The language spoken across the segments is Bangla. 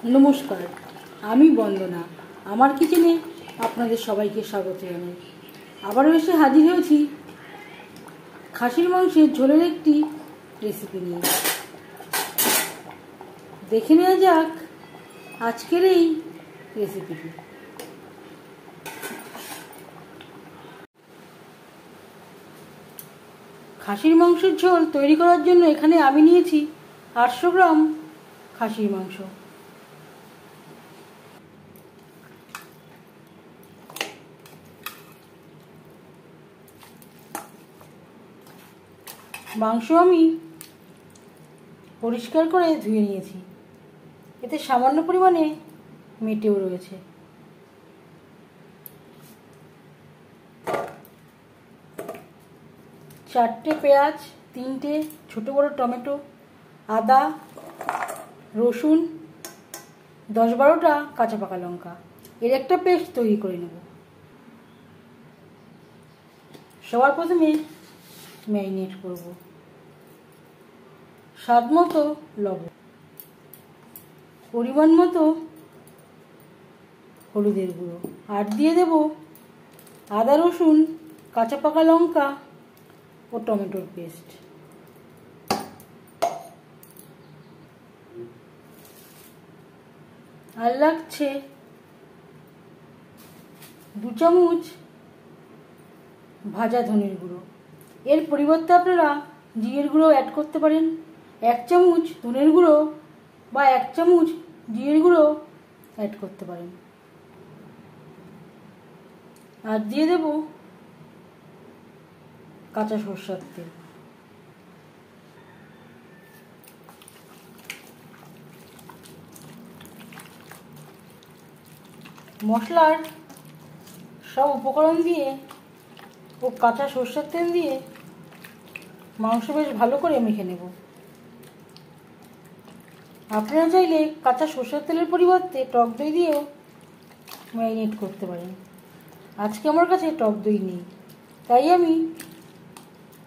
নমস্কার, আমি বন্দনা। আমার কিচেনে আপনাদের সবাইকে স্বাগত জানাই। আবারও এসে হাজির হয়েছি খাসির মাংসের ঝোলের একটি রেসিপি নিয়ে। দেখে নেওয়া যাক আজকের এই রেসিপিটি। খাসির মাংসের ঝোল তৈরি করার জন্য এখানে আমি নিয়েছি 800 গ্রাম খাসির মাংস। মাংস আমি পরিষ্কার করে ধুয়ে নিয়েছি। এতে সামান্য পরিমাণে মেটেও রয়েছে। চারটে পেঁয়াজ, 3টে ছোট বড় টমেটো, আদা, রসুন, 10-12টা কাঁচা পাকা লঙ্কা, এর একটা পেস্ট তৈরি করে নেব। সবার প্রথমে ম্যারিনেট করব। স্বাদ মতো লবণ, পরিমাণ মতো হলুদের গুঁড়ো, আর দিয়ে দেব আদা, রসুন, কাঁচা পাকা লঙ্কা ও টমেটোর পেস্ট। আর লাগছে 2 চামচ ভাজা ধনের গুঁড়ো। এর পরিবর্তে আপনারা জিরের গুঁড়ো অ্যাড করতে পারেন। 1 চামচ ধনের গুঁড়ো বা 1 চামচ জিরের গুঁড়ো অ্যাড করতে পারেন। আর দিয়ে দেব কাঁচা সরষের তেল। মশলার সব উপকরণ দিয়ে ও কাঁচা সরষের তেল দিয়ে মাংস বেশ ভালো করে মেখে নেব। আপনারা চাইলে কাঁচা সরষের তেলের পরিবর্তে টক দই দিয়েও ম্যারিনেট করতে পারেন। আজকে আমার কাছে টক দই নেই, তাই আমি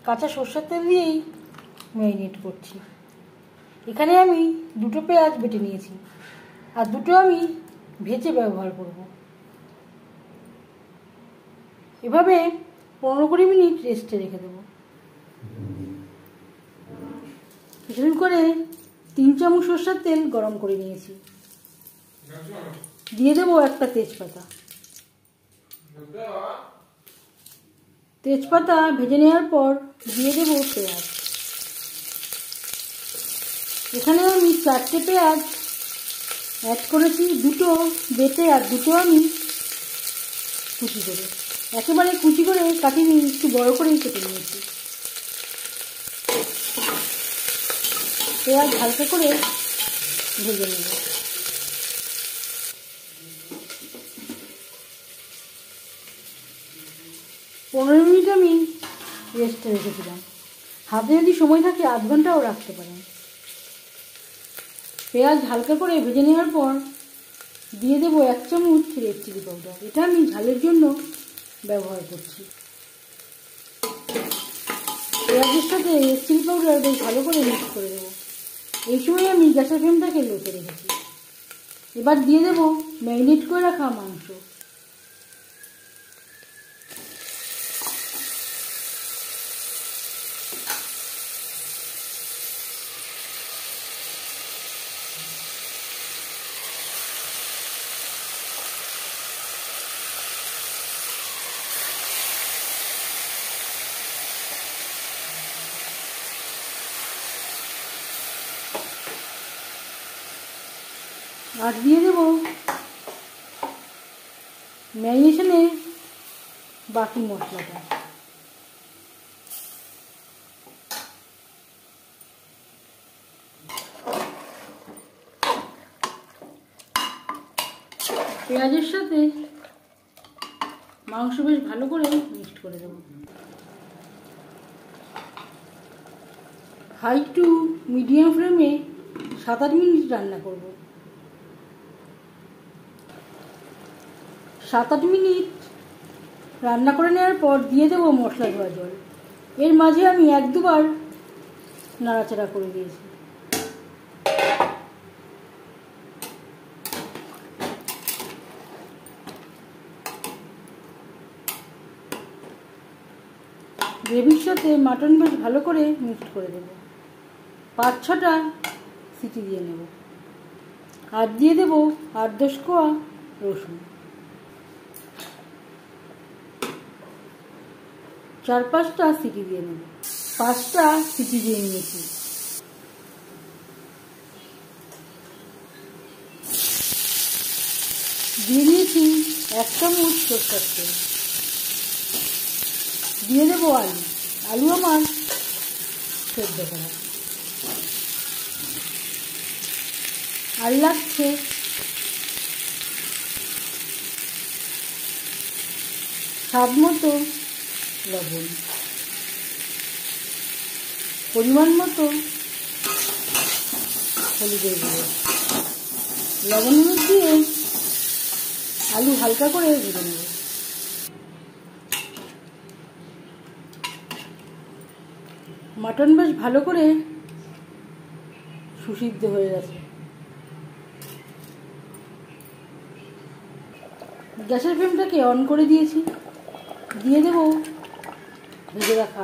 কাঁচা সরষের তেল দিয়েই ম্যারিনেট করছি। এখানে আমি 2টো পেঁয়াজ বেটে নিয়েছি, আর 2টো আমি ভেজে ব্যবহার করব। এভাবে 15-20 মিনিট রেস্টে রেখে দেব। কিছুদিন করে 3 চামচ সরষের তেল গরম করে নিয়েছি। দিয়ে দেবো একটা তেজপাতা। তেজপাতা ভেজে নেওয়ার পর দিয়ে দেবো পেঁয়াজ। এখানে আমি 4টে পেঁয়াজ অ্যাড করেছি, 2টো বেটে আর 2টো আমি কুচি করে, একেবারে কুচি করে কাটিনি, একটু বড় করেই কেটে নিয়েছি। পেঁয়াজ হালকা করে ভেজে নেব। পনেরো মিনিট আমি রেস্টে রেখেছিলাম। হাতে যদি সময় থাকে আধ ঘন্টাও রাখতে পারেন। পেঁয়াজ হালকা করে ভেজে নেওয়ার পর দিয়ে দেবো 1 চামচ রেড চিলি পাউডার। এটা আমি ঝালের জন্য ব্যবহার করছি। পেঁয়াজের সাথে রেড চিলি পাউডার বেশ ভালো করে মিক্স করে দেবো। এই সময় আমি গ্যাসের ফ্লেমটাকে লোতে রেখেছি। এবার দিয়ে দেবো ম্যারিনেট করে রাখা মাংস। আর দিয়ে দেব ম্যারিনেশনের বাকি মশলাটা। পেঁয়াজের সাথে মাংস বেশ ভালো করে মিক্সড করে দেব। হাই টু মিডিয়াম ফ্লেমে 7-8 মিনিট রান্না করব। 7-8 মিনিট রান্না করে নেওয়ার পর দিয়ে দেবো মশলা ধোয়া জল। এর মাঝে আমি 1-2 বার নাড়াচাড়া করে দিয়েছি। গ্রেভির সাথে মাটন বেশ ভালো করে মিক্সড করে দেব। 5-6টা সিটি দিয়ে নেব। আর দিয়ে দেব 8-10 কোয়া রসুন। 4-5টা সিটি দিয়ে নেব। 5টা সিটি দিয়ে নিয়েছি। দিয়ে দিয়েছি 1 চামচ সরষের তেল। দিয়ে দেবো আলু আমার সেদ্ধ করা। আর লাগছে স্বাদ মতো লবণ, পরিমাণ মতো হলুদের গুঁড়ো। লবণ হলুদ দিয়ে আলু হালকা করে ভেজে নেব। মাটন বেশ ভালো করে সুসিদ্ধ হয়ে গেছে। গ্যাসের ফ্লেমটাকে অন করে দিয়েছি। দিয়ে দেব ভেজে রাখা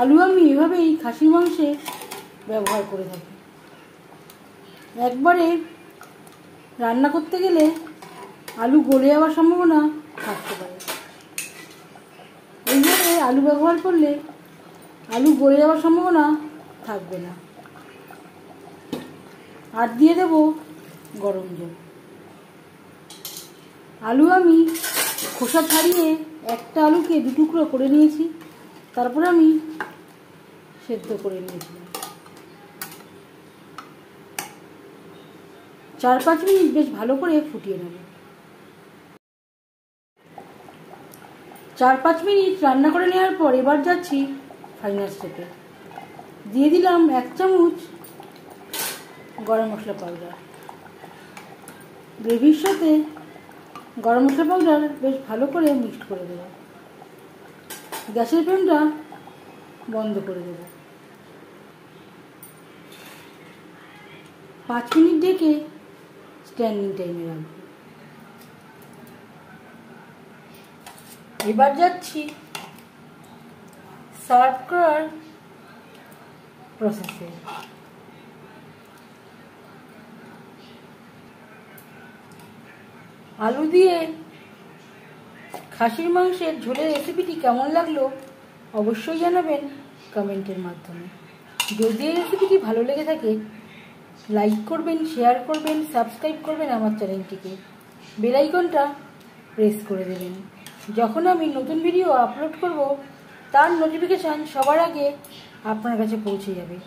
আলু। আমি এভাবেই খাসির মাংসে ব্যবহার করে থাকি। একবারে রান্না করতে গেলে আলু গলে যাওয়ার সম্ভাবনা থাকতে পারে। এইভাবে আলু ব্যবহার করলে আলু গলে যাওয়ার সম্ভাবনা থাকবে না। আর দিয়ে দেব গরম জল। আলু আমি খোসা ছাড়িয়ে একটা আলুকে 2 টুকরো করে নিয়েছি। তারপর আমি সেদ্ধ করে নিয়েছিলাম। 4-5 মিনিট বেশ ভালো করে ফুটিয়ে নেব। 4-5 মিনিট রান্না করে নেওয়ার পর এবার যাচ্ছি ফাইনাল স্টেপে। দিয়ে দিলাম 1 চামচ গরম মশলা পাউডার। গ্রেভির সাথে গরম মশলা পাউডার বেশ ভালো করে মিক্সড করে দেব। গ্যাসের ফ্লেমটা বন্ধ করে দেব। 5 মিনিট ঢেকে স্ট্যান্ডিং টাইমে রাখবো। এবার যাচ্ছি সার্ভ করার প্রসেসে। আলু দিয়ে খাসির মাংসের ঝোলের রেসিপিটি কেমন লাগলো অবশ্যই জানাবেন কমেন্টের মাধ্যমে। যদি এই রেসিপিটি ভালো লেগে থাকে লাইক করবেন, শেয়ার করবেন, সাবস্ক্রাইব করবেন আমার চ্যানেলটিকে। বেল আইকনটা প্রেস করে দেবেন। যখন আমি নতুন ভিডিও আপলোড করব তার নোটিফিকেশান সবার আগে আপনার কাছে পৌঁছে যাবে।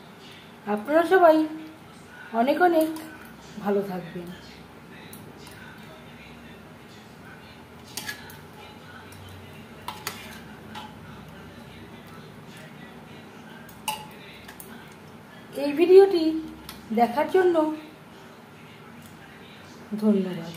আপনারা সবাই অনেক অনেক ভালো থাকবেন। এই ভিডিওটি দেখার জন্য ধন্যবাদ।